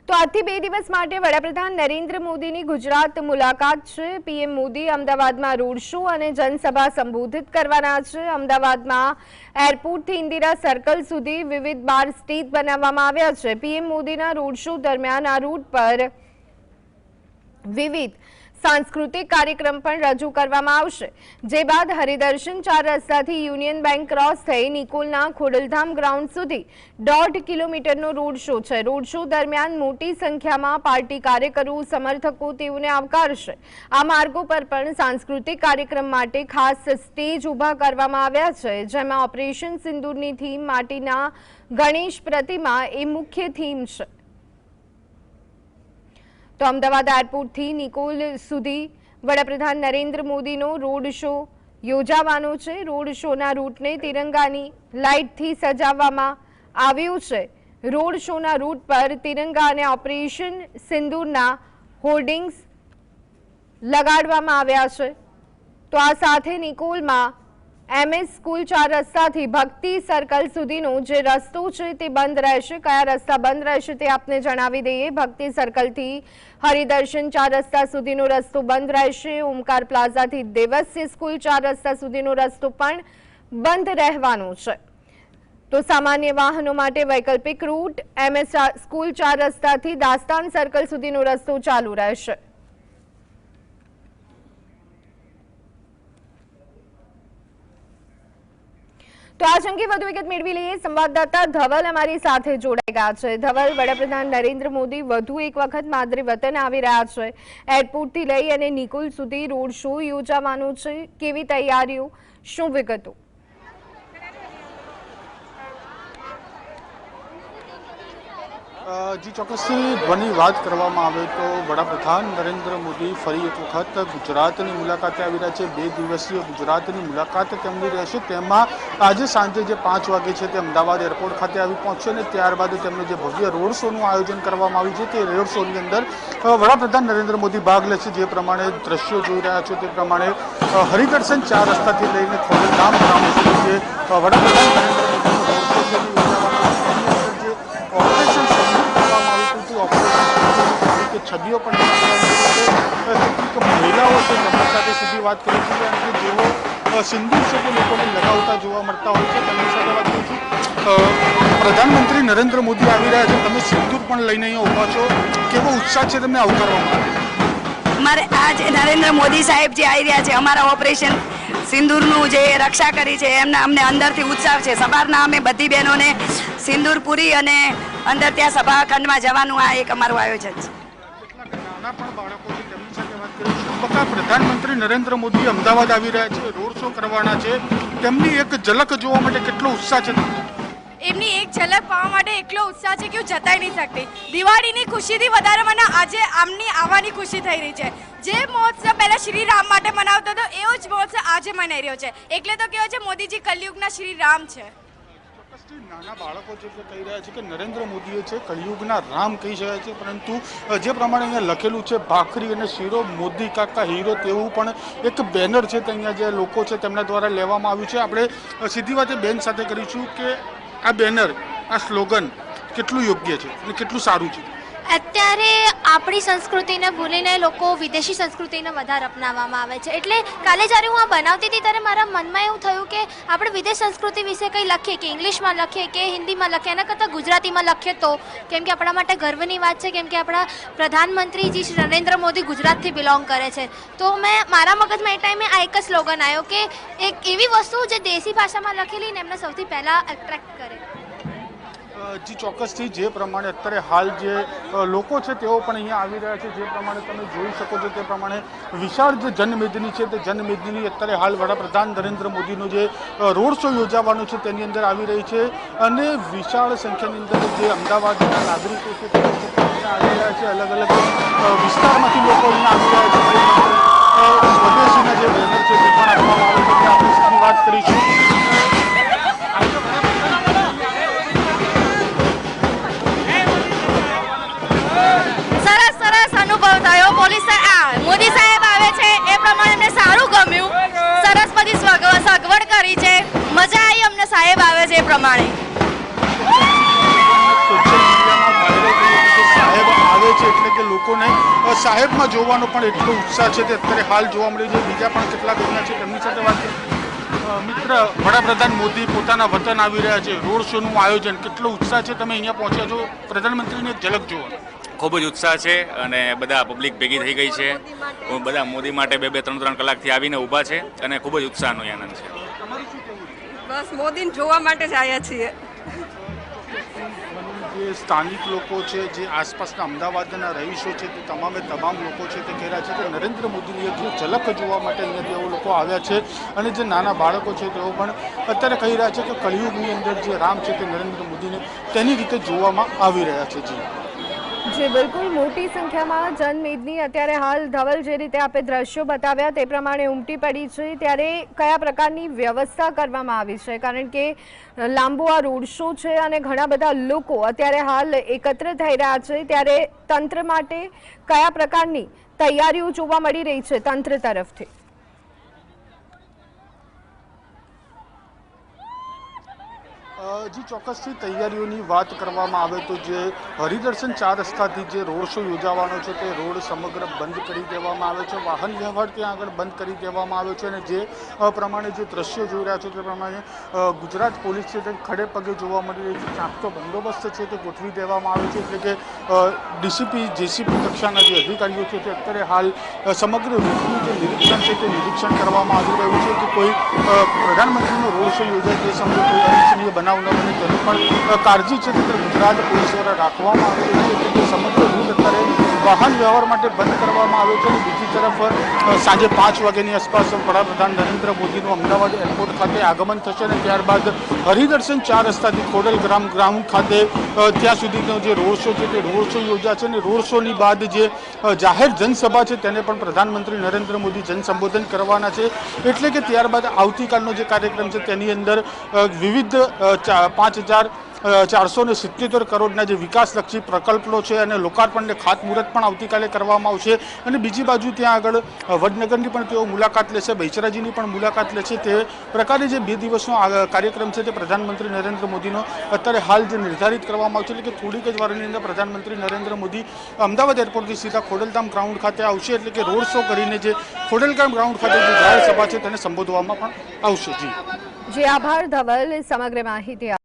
તો આજથી 2 દિવસ માટે વડાપ્રધાન નરેન્દ્ર મોદીની ગુજરાત મુલાકાત છે। પીએમ મોદી અમદાવાદમાં રોડ શો અને જનસભા સંબોધિત કરવાના છે। અમદાવાદમાં એરપોર્ટથી ઇન્દિરા સર્કલ સુધી વિવિધ બાર સ્ટેજ બનાવવામાં આવ્યા છે। પીએમ મોદીના રોડ શો દરમિયાન આ રૂટ પર વિવિધ सांस्कृतिक कार्यक्रम पण रजू करवामां आवशे। जे बाद हरिदर्शन 4 रस्ताथी यूनियन बैंक क्रॉस थई निकोलना खोडलधाम ग्राउंड सुधी 1.5 किलोमीटरनो रोड शो छे। रोड शो दरमियान मोटी संख्यामां पार्टी कार्यकरो समर्थको तेओने आवकारशे। आ मार्गो पर पण सांस्कृतिक कार्यक्रम माटे खास स्टेज उभा करवामां આવ્યા છે, જેમાં ઓપરેશન સિંદૂરની થીમ માટીના ગણેશ પ્રતિમા એ મુખ્ય થીમ છે। तो अमदावाद एरपोर्ट थी निकोल सुधी वडाप्रधान नरेंद्र मोदीनो रोड शो योजावानो छे। रोड शोना रूटने तिरंगानी लाइट थी सजाववामां आव्यो छे। रोड शोना रूट पर तिरंगा अने ऑपरेशन सिंदूरना होर्डिंग्स लगाडवामां आव्या छे। तो आ साथे निकोलमां एमएस स्कूल 4 रस्ताथी भक्ति सर्कल सुधीनो जे रस्तो छे ते बंध रहेशे। कया रस्ता बंध रहेशे ते आपने जणावी दઈએ। भक्ति सर्कल थी हरिदर्शन 4 रस्ता सुधीनो रस्तो बंध रहेशे। ओमकार प्लाजा थी देवस्य स्कूल 4 रस्ता सुधीनो रस्तो पण बंध रहेवानो छे। तो सामान्य वाहनों माटे वैकल्पिक रूट एमएस स्कूल 4 रस्ताथी दास्तान सर्कल सुधीनो रस्तो चालू रहेशे। तो आज अंगे વધુ વિગત મેળવી લઈએ। સંવાદદાતા ધવલ અમારી સાથે જોડાઈ ગયા છે। ધવલ, વડાપ્રધાન નરેન્દ્ર મોદી વધુ એક વખત માદરે વતન આવી રહ્યા છે। એરપોર્ટથી લઈ અને નિકોલ સુધી રોડ શો યોજાવાનો છે। કેવી તૈયારીઓ, શું વિગતો? जी ચોક્કસથી બની વાત કરવામાં આવે તો વડાપ્રધાન નરેન્દ્ર મોદી ફરી એક વખત ગુજરાતની મુલાકાતે આવી રહ્યા છે। 2 દિવસીય ગુજરાતની મુલાકાત તેમની રહેશે। તેમાં આજે સાંજે જે 5 વાગે છે તે અમદાવાદ એરપોર્ટ ખાતે આવી પહોંચશે અને ત્યારબાદ તેમને જે ભવ્ય રોડ શોનું આયોજન કરવામાં આવ્યું છે તે રોડ શોની અંદર વડાપ્રધાન નરેન્દ્ર મોદી ભાગ લેશે। જે પ્રમાણે દ્રશ્યો જોઈ રહ્યા છો તે પ્રમાણે હરિદર્શન 4 રસ્તાથી લઈને ખોડલધામ ગ્રાઉન્ડ સુધી જે વડાપ્રધાન નરેન્દ્ર મોદીનો રોડ શો છે छवियों पर કેટલીક મહિલાઓ છે તેમની સાથે સીધી વાત કરીશું અને જેઓ સિંદૂર છે તે લોકોને લગાવતા જોવા મળતા હોય છે તેમની સાથે વાત કરીશું। પ્રધાનમંત્રી નરેન્દ્ર મોદી આવી રહ્યા છે, તમે સિંદૂર પણ લઈને અહીંયા ઊભા છો, કેવો ઉત્સાહ છે તમને આવકારવામાં આવે? અમારે આજ નરેન્દ્ર મોદી સાહેબ જે આવી રહ્યા છે, અમારા ઓપરેશન સિંદૂરનું જે રક્ષા કરી છે એમના અમને અંદરથી ઉત્સાહ છે। સવારના અમે બધી બહેનોને સિંદૂર પૂરી અને અંદર ત્યાં સભાખંડમાં જવાનું આ એક અમારું આયોજન છે। પ્રધાનમંત્રી નરેન્દ્ર મોદી અમદાવાદ આવી રહ્યા છે, રોડ શો કરવાના છે, તેમની એક ઝલક જોવા માટે કેટલો ઉત્સાહ છે? એમની એક ઝલક પાવા માટે એટલો ઉત્સાહ છે કે હું જતાઈ નહીં શકતી। દિવાળીની ખુશીથી વધારે મને આજે આમની આવવાની ખુશી થઈ રહી છે। જે મહોત્સવ પહેલા શ્રી રામ માટે મનાવતો હતો એવો જ મહોત્સવ આજે મનાઈ રહ્યો છે। એટલે તો કહેવાય છે મોદીજી કલયુગના શ્રી રામ છે। નાના બાળકો જે કહી રહ્યા છે કે નરેન્દ્ર મોદીએ છે કળિયુગના રામ કહી શકાય છે, પરંતુ જે પ્રમાણે અહીંયા લખેલું છે ભાખરી અને શીરો મોદી કાકા હીરો, તેવું પણ એક બેનર છે તે અહીંયા જે લોકો છે તેમના દ્વારા લેવામાં આવ્યું છે। આપણે સીધી વાત બેન સાથે કરીશું કે આ બેનર, આ સ્લોગન કેટલું યોગ્ય છે અને કેટલું સારું છે? અત્યારે આપણી સંસ્કૃતિને ભૂલીને લોકો વિદેશી સંસ્કૃતિને વધારે અપનાવવામાં આવે છે। એટલે કાલે જ્યારે હું આ બનાવતી હતી ત્યારે મારા મનમાં એવું થયું કે આપણે વિદેશ સંસ્કૃતિ વિશે કંઈ લખીએ, કે ઇંગ્લિશમાં લખીએ કે હિન્દીમાં લખીએ, એના કરતાં ગુજરાતીમાં લખીએ તો, કેમ કે આપણા માટે ગર્વની વાત છે, કેમ કે આપણા પ્રધાનમંત્રીજી શ્રી નરેન્દ્ર મોદી ગુજરાતથી બિલોંગ કરે છે। તો મેં મારા મગજમાં એ ટાઈમે આ એક જ સ્લોગન આવ્યો કે એક એવી વસ્તુ જે દેશી ભાષામાં લખેલી ને એમને સૌથી પહેલાં એટ્રેક્ટ કરે। જી ચોક્કસથી જે પ્રમાણે અત્યારે હાલ જે લોકો છે તેઓ પણ અહીંયા આવી રહ્યા છે। જે પ્રમાણે તમે જોઈ શકો છો તે પ્રમાણે વિશાળ જે જનમેદની છે તે જનમેદની અત્યારે હાલ વડાપ્રધાન નરેન્દ્ર મોદીનો જે રોડ શો યોજાવાનો છે તેની અંદર આવી રહી છે અને વિશાળ સંખ્યાની અંદર જે અમદાવાદના નાગરિકો છે તે આવી રહ્યા છે। અલગ અલગ વિસ્તારમાંથી લોકો અહીંયા આવી રહ્યા છે। સ્વદેશીના જે બેનર છે તે પણ આપવામાં આવે છે, આપણે સીધી વાત કરીશું। મોદી સાહેબ આવે છે એ પ્રમાણે અમને સારું ગમ્યું, સરસ બધી સગવડ કરી છે, મજા આવી અમને સાહેબ આવે છે એ પ્રમાણે। સોશિયલ મીડિયામાં વાયરલ થયું કે સાહેબ સાહેબમાં જોવાનો પણ એટલો ઉત્સાહ છે તે અત્યારે હાલ જોવા મળી છે. બીજા પણ કેટલાક અહીંયા છે તેમની સાથે વાત કરીએ. મિત્ર, વડાપ્રધાન મોદી પોતાના વતન આવી રહ્યા છે, રોડ શોનું આયોજન, કેટલો ઉત્સાહ છે, તમે અહીંયા પહોંચ્યા છો, પ્રધાનમંત્રીની એક ઝલક જોવા? ખૂબ જ ઉત્સાહ છે અને બધા પબ્લિક ભેગી થઈ ગઈ છે. બધા મોદી માટે 2-3 કલાકથી આવીને ઊભા છે અને ખૂબ જ ઉત્સાહનો આનંદ છે. બસ મોદીને જોવા માટે જ આવ્યા છીએ. જે સ્થાનિક લોકો છે, જે આસપાસના અમદાવાદના રહીશો છે, તે તમામ લોકો છે તે કહી રહ્યા છે કે નરેન્દ્ર મોદીની એક ઝલક જોવા માટે અહીંયા તેઓ લોકો આવ્યા છે. અને જે નાના બાળકો છે તેઓ પણ અત્યારે કહી રહ્યા છે કે કળિયુગની અંદર જે રામ છે તે નરેન્દ્ર મોદીને તેની રીતે જોવામાં આવી રહ્યા છે. જી બિલકુલ, મોટી સંખ્યામાં જનમેદની અત્યારે હાલ ધવલ જે રીતે આપણે દ્રશ્યો બતાવ્યા તે પ્રમાણે ઉમટી પડી છે. ત્યારે કયા પ્રકારની વ્યવસ્થા કરવામાં આવી છે? કારણ કે લાંબો આ રોડ શો છે અને ઘણા બધા લોકો અત્યારે હાલ એકત્ર થઈ રહ્યા છે. ત્યારે તંત્ર માટે કયા પ્રકારની તૈયારીઓ જોવા મળી રહી છે તંત્ર તરફથી? જી, ચોક્કસથી તૈયારીઓની વાત કરવામાં આવે તો જે હરિદર્શન 4 રસ્તાથી જે રોડ શો યોજાવાનો છે તે રોડ સમગ્ર બંધ કરી દેવામાં આવે છે. વાહન વ્યવહાર ત્યાં આગળ બંધ કરી દેવામાં આવ્યો છે. અને જે પ્રમાણે જે દ્રશ્યો જોઈ રહ્યા છો તે પ્રમાણે ગુજરાત પોલીસ છે તે ખડે પગે જોવા મળી રહી છે. ચાંપતો બંદોબસ્ત છે તે ગોઠવી દેવામાં આવે છે. એટલે કે ડીસીપી જેસીપી કક્ષાના જે અધિકારીઓ છે તે અત્યારે હાલ સમગ્ર રૂટનું જે નિરીક્ષણ છે તે નિરીક્ષણ કરવામાં આવી રહ્યું છે કે કોઈ પ્રધાનમંત્રીનો રોડ શો યોજાય તે સમયે કોઈ અનિચ્છનીય બનાવ ન બને તેની પણ કાળજી છે તે ગુજરાત પોલીસ દ્વારા રાખવામાં આવી રહી છે. એટલે સમગ્ર રૂટ અત્યારે વાહન વ્યવહાર માટે બંધ કરવામાં આવ્યો છે. અને બીજી તરફ સાંજે 5 વાગ્યાની આસપાસ વડાપ્રધાન નરેન્દ્ર મોદીનું અમદાવાદ એરપોર્ટ ખાતે આગમન થશે. અને ત્યારબાદ હરિદર્શન 4 રસ્તાથી ખોડલ ગ્રાઉન્ડ ખાતે ત્યાં સુધીનો જે રોડ શો છે તે રોડ શો યોજાશે. અને રોડ શોની બાદ જે જાહેર જનસભા છે તેને પણ પ્રધાનમંત્રી નરેન્દ્ર મોદી જનસંબોધન કરવાના છે. એટલે કે ત્યારબાદ આવતીકાલનો જે કાર્યક્રમ છે તેની અંદર વિવિધ 5,477 કરોડના જે વિકાસલક્ષી પ્રકલ્પો છે અને લોકાર્પણને ખાતમુહૂર્ત પણ આવતીકાલે કરવામાં આવશે. અને બીજી બાજુ ત્યાં આગળ વડનગરની પણ તેઓ મુલાકાત લેશે, બહુચરાજીની પણ મુલાકાત લેશે. તે પ્રકારે જે 2 દિવસનો કાર્યક્રમ છે તે પ્રધાનમંત્રી નરેન્દ્ર મોદીનો અત્યારે હાલ જે નિર્ધારિત કરવામાં આવશે. એટલે કે થોડીક જ વારની અંદર પ્રધાનમંત્રી નરેન્દ્ર મોદી અમદાવાદ એરપોર્ટથી સીધા ખોડલધામ ગ્રાઉન્ડ ખાતે આવશે. એટલે કે રોડ શો કરીને જે ખોડલધામ ગ્રાઉન્ડ ખાતે જે જાહેર સભા છે તેને સંબોધવામાં પણ આવશે. જી આભાર ધવલ સમગ્ર માહિતી